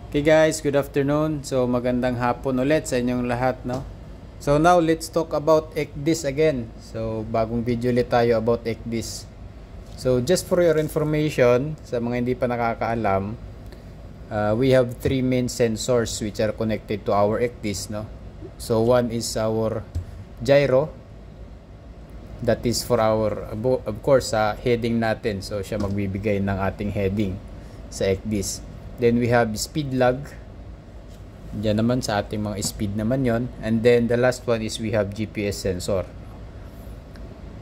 Okay guys, good afternoon. So magandang hapon ulit sa inyong lahat, no? So now let's talk about ECDIS again. So bagong video ulit tayo about ECDIS. So just for your information, sa mga hindi pa nakakaalam, we have three main sensors which are connected to our ECDIS, no? So one is our gyro. That is for our, of course, sa heading natin. So siya magbibigay ng ating heading sa ECDIS. Then we have speed lag. Diyan naman sa ating mga speed naman yon. And then the last one is we have GPS sensor.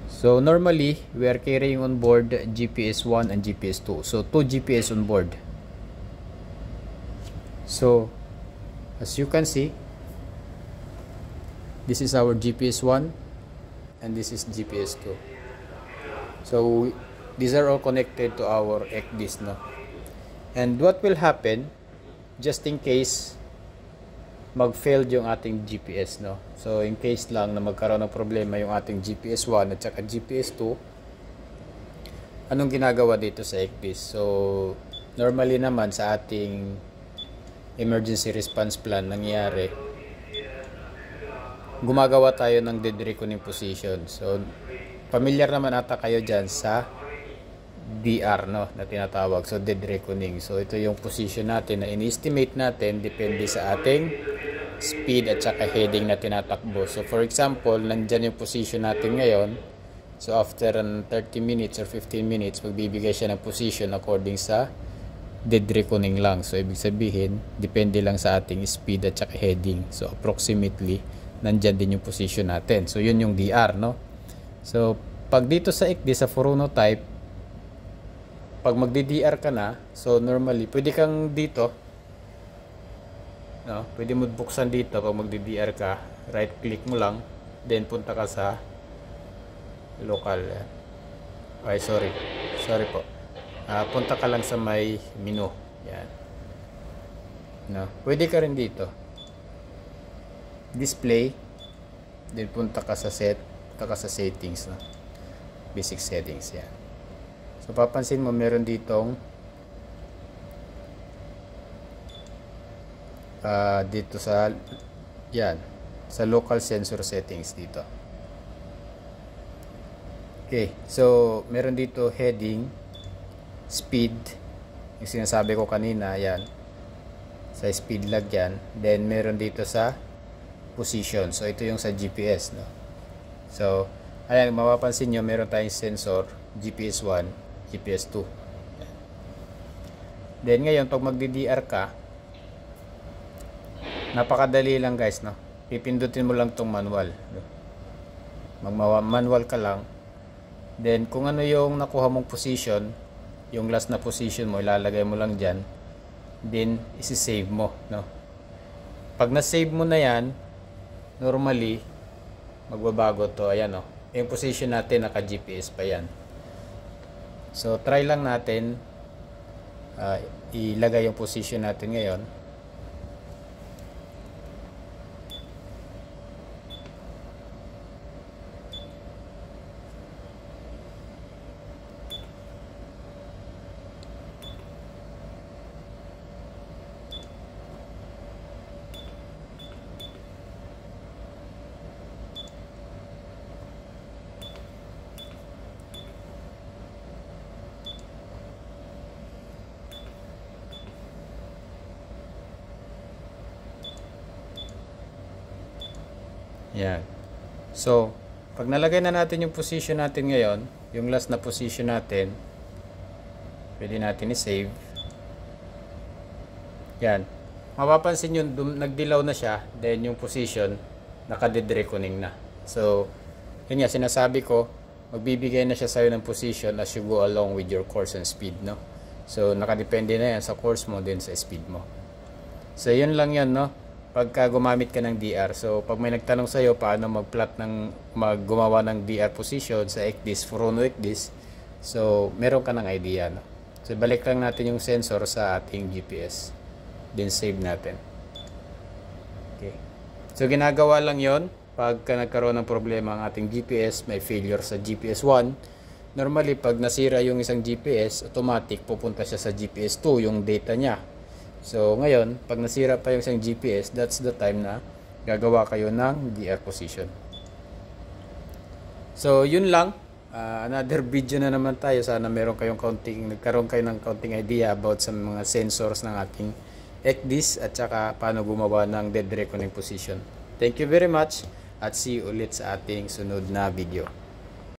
So normally we are carrying on board GPS 1 and GPS 2. So 2 GPS on board. So as you can see, this is our GPS 1 and this is GPS 2. So these are all connected to our ECDIS, no? And what will happen just in case mag-fail yung ating GPS, no? So in case lang na magkaroon ng problema yung ating GPS 1 at saka GPS 2, anong ginagawa dito sa ECDIS? So normally naman sa ating emergency response plan nangyari, gumagawa tayo ng dead reckoning position. So familiar naman ata kayo dyan sa DR, no, na tinatawag. So dead reckoning. So ito yung position natin na in-estimate natin depende sa ating speed at saka heading na tinatakbo. So for example, nandyan yung position natin ngayon. So after 30 minutes or 15 minutes, magbibigay siya ng position according sa dead reckoning lang. So ibig sabihin, depende lang sa ating speed at saka heading. So approximately, nandyan din yung position natin. So yun yung DR, no. So pag dito sa ECDIS, sa Furuno type, pag magdi-DR ka na, so normally, pwede kang dito, no? Pwede mo buksan dito pag magdi-DR ka, right click mo lang, then punta ka sa local. Ay, sorry po. Punta ka lang sa may menu. Yan. No? Pwede ka rin dito. Display, then punta ka sa settings, no? Basic settings, yan. So papansin mo meron ditong dito sa yan, sa local sensor settings dito. Okay, so meron dito heading, speed, yung sinasabi ko kanina, yan, sa speed lag yan. Then meron dito sa position. So ito yung sa GPS, no. So ayan, mapapansin nyo meron tayong sensor GPS 1, GPS 2. Then ngayon pag magdi-DR ka, napakadali lang guys, no. Pipindutin mo lang tong manual. Manual ka lang. Then kung ano yung nakuha mong position, yung last na position mo, ilalagay mo lang diyan. Then isi-save mo, no. Pag na-save mo na yan, normally magbabago to. Ayan, no. Yung position natin naka-GPS pa yan. So try lang natin ilagay yung position natin ngayon. Yan. So, pag nalagay na natin yung position natin ngayon, yung last na position natin, pwede natin i-save. Yan. Mapapansin yun, nagdilaw na siya, then yung position, naka-dead reckoning na. So, yun nga, sinasabi ko, magbibigay na siya sa'yo ng position as you go along with your course and speed, no? So, nakadepende na yan sa course mo, din sa speed mo. So, yun lang yan, no? Pagka gumamit ka ng DR. So pag may nagtanong sa iyo paano gumawa ng DR position sa ECDIS, Furuno ECDIS, so meron ka ng idea, no? So balik lang natin yung sensor sa ating GPS, then save natin. Okay, so ginagawa lang yon pagka nagkaroon ng problema ang ating GPS, may failure sa GPS 1. Normally pag nasira yung isang GPS, automatic pupunta siya sa GPS 2 yung data niya. So ngayon, pag nasira pa yung isang GPS, that's the time na gagawa kayo ng gear position. So yun lang. Another video na naman tayo. Sana nagkaroon kayo ng counting idea about sa mga sensors ng ating ECDIS at saka paano gumawa ng dead reckoning position. Thank you very much at see you ulit sa ating sunod na video.